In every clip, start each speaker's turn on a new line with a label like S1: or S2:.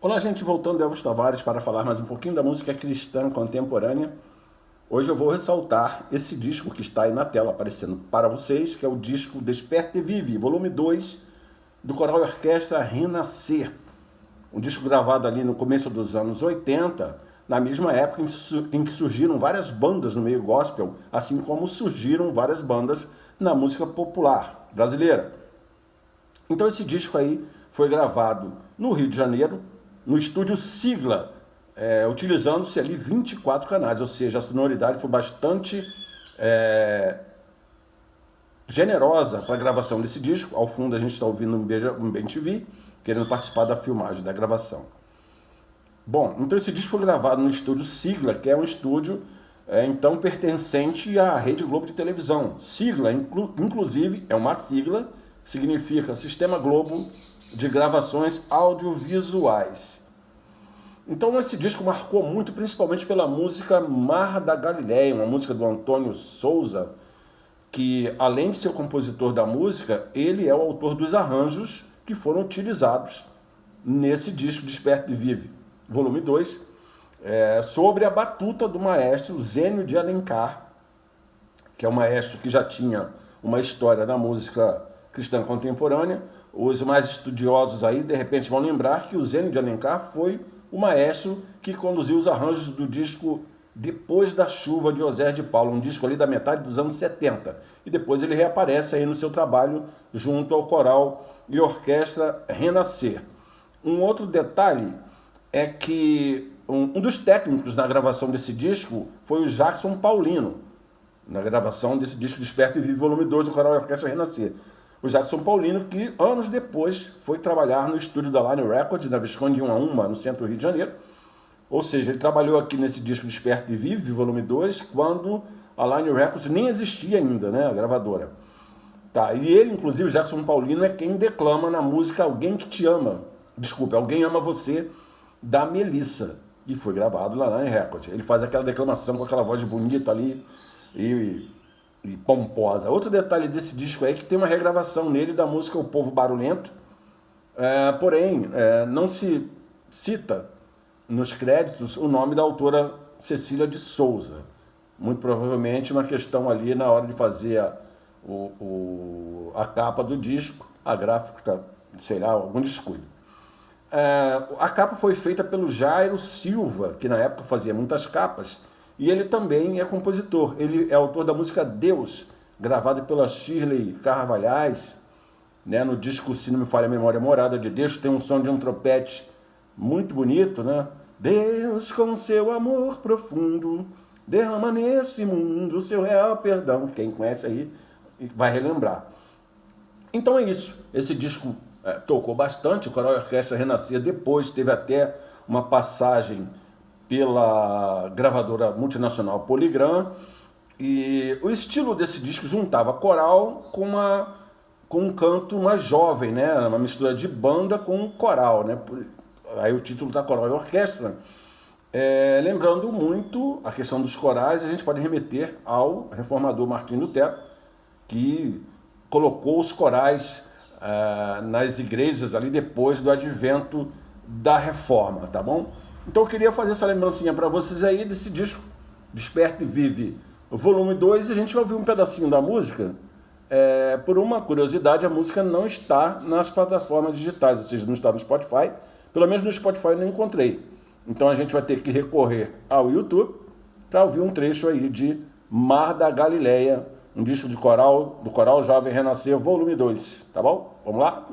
S1: Olá, gente, voltando Elvis Tavares para falar mais um pouquinho da música cristã contemporânea. Hoje eu vou ressaltar esse disco que está aí na tela aparecendo para vocês, que é o disco Desperta e Vive, volume 2, do Coral e Orquestra Renascer. Um disco gravado ali no começo dos anos 80, na mesma época em que surgiram várias bandas no meio gospel, assim como surgiram várias bandas na música popular brasileira. Então esse disco aí foi gravado no Rio de Janeiro, no estúdio Sigla, utilizando-se ali 24 canais, ou seja, a sonoridade foi bastante generosa para a gravação desse disco. Ao fundo a gente está ouvindo um BMTV, querendo participar da filmagem, da gravação. Bom, então esse disco foi gravado no estúdio Sigla, que é um estúdio então pertencente à Rede Globo de televisão. Sigla, inclusive, é uma sigla, significa Sistema Globo de Gravações Audiovisuais. Então esse disco marcou muito, principalmente pela música Mar da Galileia, uma música do Antônio Souza, que além de ser o compositor da música, ele é o autor dos arranjos que foram utilizados nesse disco Desperta e Vive, volume 2, sobre a batuta do maestro Zênio de Alencar, que é um maestro que já tinha uma história na música cristã contemporânea. Os mais estudiosos aí, de repente, vão lembrar que o Zênio de Alencar foi o maestro que conduziu os arranjos do disco Depois da Chuva, de Osés de Paulo, um disco ali da metade dos anos 70. E depois ele reaparece aí no seu trabalho junto ao Coral e Orquestra Renascer. Um outro detalhe é que um dos técnicos na gravação desse disco foi o Jackson Paulino, na gravação desse disco Desperta e Vive, volume 2, do Coral e Orquestra Renascer. O Jackson Paulino, que anos depois foi trabalhar no estúdio da Line Records, na Visconde 1 no centro do Rio de Janeiro. Ou seja, ele trabalhou aqui nesse disco Desperta e Vive, volume 2, quando a Line Records nem existia ainda, né, a gravadora. Tá, e ele, inclusive, o Jackson Paulino, é quem declama na música Alguém que Te Ama. Desculpa, Alguém Ama Você, da Melissa, e foi gravado lá na Line Records. Ele faz aquela declamação com aquela voz bonita ali e pomposa. Outro detalhe desse disco é que tem uma regravação nele da música O Povo Barulhento, porém não se cita nos créditos o nome da autora Cecília de Souza. Muito provavelmente uma questão ali na hora de fazer a capa do disco, a gráfica, sei lá, algum descuido. A capa foi feita pelo Jairo Silva, que na época fazia muitas capas, e ele também é compositor. Ele é autor da música Deus, gravada pela Shirley Carvalhais, né, no disco Se Não Me Falha a Memória, Morada de Deus, tem um som de um trompete muito bonito, né? Deus, com seu amor profundo, derrama nesse mundo o seu real perdão. Quem conhece aí vai relembrar. Então é isso. Esse disco tocou bastante. O Coral e Orquestra Renascer depois teve até uma passagem pela gravadora multinacional Polygram. E o estilo desse disco juntava coral com um canto mais jovem, né? Uma mistura de banda com coral, né? Aí o título da Coral e Orquestra. Lembrando muito a questão dos corais, a gente pode remeter ao reformador Martim Lutero, que colocou os corais nas igrejas ali depois do advento da reforma, tá bom? Então eu queria fazer essa lembrancinha para vocês aí desse disco Desperta e Vive, volume 2, e a gente vai ouvir um pedacinho da música. Por uma curiosidade, a música não está nas plataformas digitais, ou seja, não está no Spotify. Pelo menos no Spotify eu não encontrei. Então a gente vai ter que recorrer ao YouTube para ouvir um trecho aí de Mar da Galileia, um disco de coral, do Coral Jovem Renascer, volume 2. Tá bom? Vamos lá?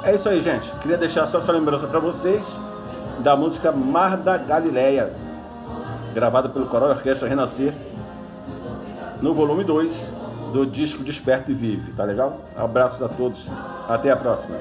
S1: É isso aí, gente. Queria deixar só essa lembrança para vocês da música Mar da Galileia, gravada pelo Coral Orquestra Renascer, no volume 2 do disco Desperta e Vive, tá legal? Abraços a todos, até a próxima.